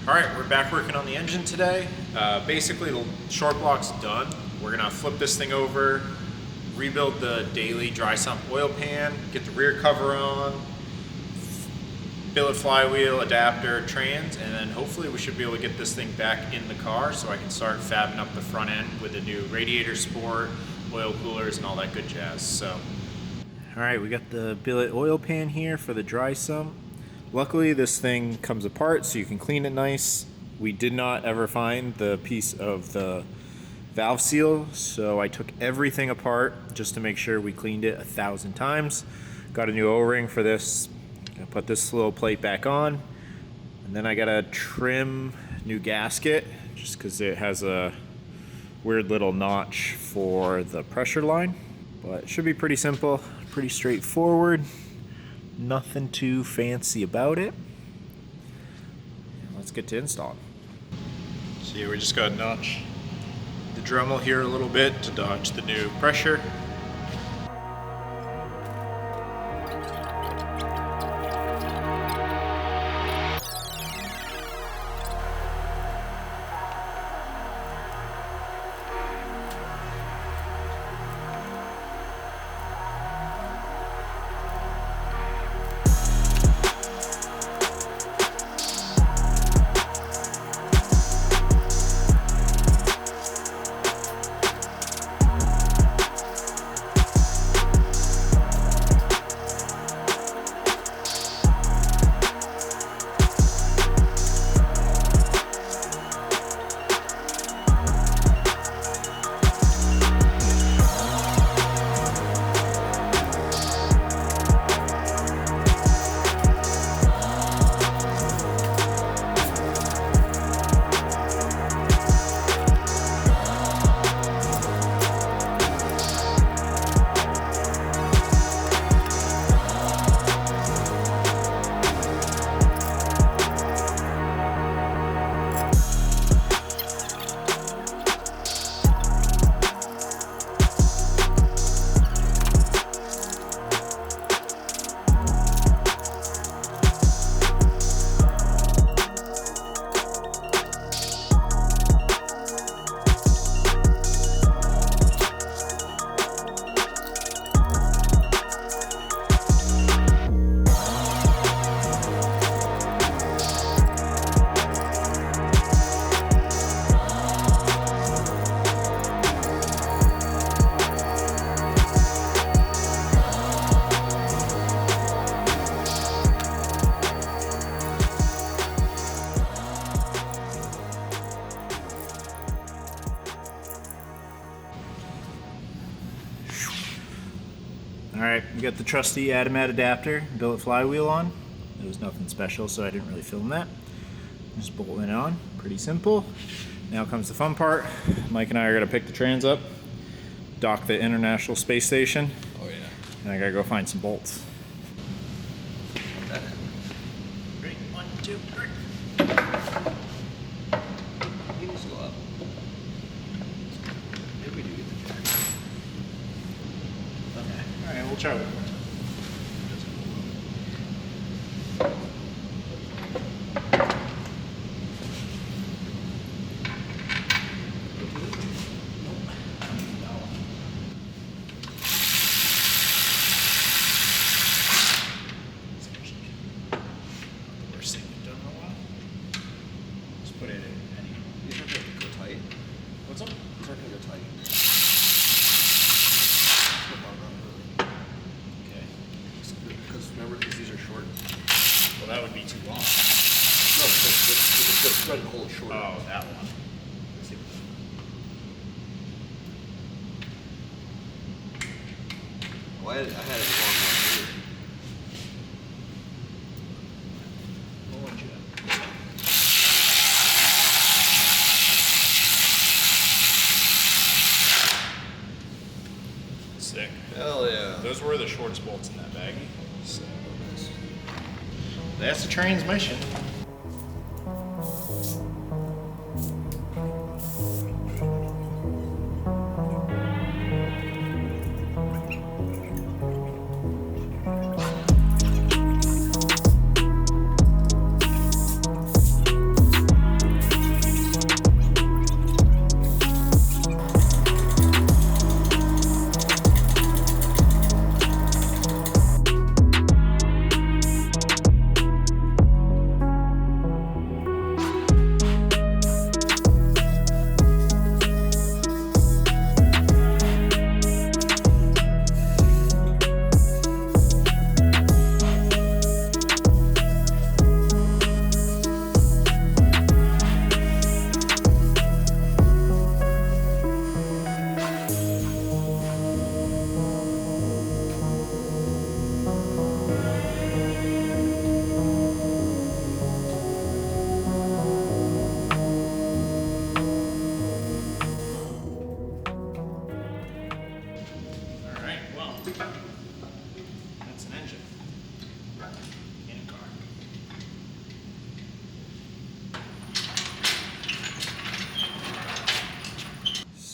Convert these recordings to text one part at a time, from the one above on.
All right, we're back working on the engine today. Basically, the short block's done. We're gonna flip this thing over, rebuild the Dailey dry sump oil pan, get the rear cover on, billet flywheel, adapter, trans, and then hopefully we should be able to get this thing back in the car so I can start fabbing up the front end with the new radiator sport, oil coolers, and all that good jazz. So, all right, we got the billet oil pan here for the dry sump. Luckily, this thing comes apart so you can clean it nice. We did not ever find the piece of the valve seal, so I took everything apart just to make sure we cleaned it 1,000 times. Got a new O-ring for this. Gonna put this little plate back on, and then I gotta trim new gasket just because it has a weird little notch for the pressure line, but it should be pretty simple, pretty straightforward. Nothing too fancy about it. Let's get to installing. So yeah, we just got to notch the Dremel here a little bit to dodge the new pressure. Alright, we got the trusty Adamat adapter, billet flywheel on. It was nothing special, so I didn't really film that. Just bolting it on, pretty simple. Now comes the fun part. Mike and I are gonna pick the trans up, dock the International Space Station. Oh yeah. And I gotta go find some bolts. Ready? 1, 2, 3. He needs to go up. Maybe we do get the jack. Okay, alright, we'll try with it. Well, that would be too long. No, the thread and hole is shorter. Oh, that one. Well, I had it wrong one here. What would you have? Sick. Hell yeah. Those were the shortest bolts in that baggie. So that's the transmission.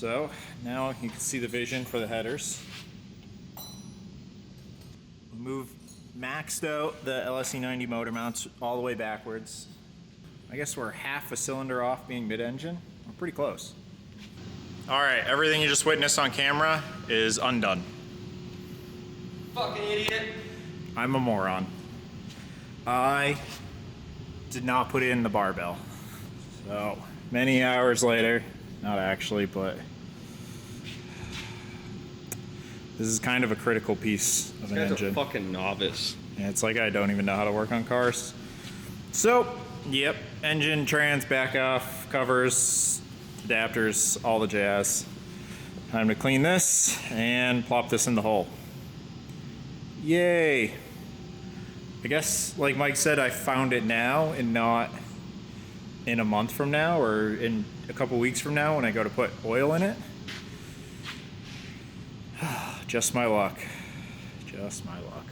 So now you can see the vision for the headers. Maxed out the LSE90 motor mounts all the way backwards. I guess we're half a cylinder off being mid-engine. We're pretty close. All right, everything you just witnessed on camera is undone. Fucking idiot. I'm a moron. I did not put it in the barbell. So many hours later, not actually, but this is kind of a critical piece of an This guy's engine. a fucking novice. And it's like I don't even know how to work on cars. So, yep, engine, trans, back off, covers, adapters, all the jazz. Time to clean this and plop this in the hole. Yay! I guess, like Mike said, I found it now and not in a month from now or in a couple weeks from now when I go to put oil in it. Just my luck. Just my luck.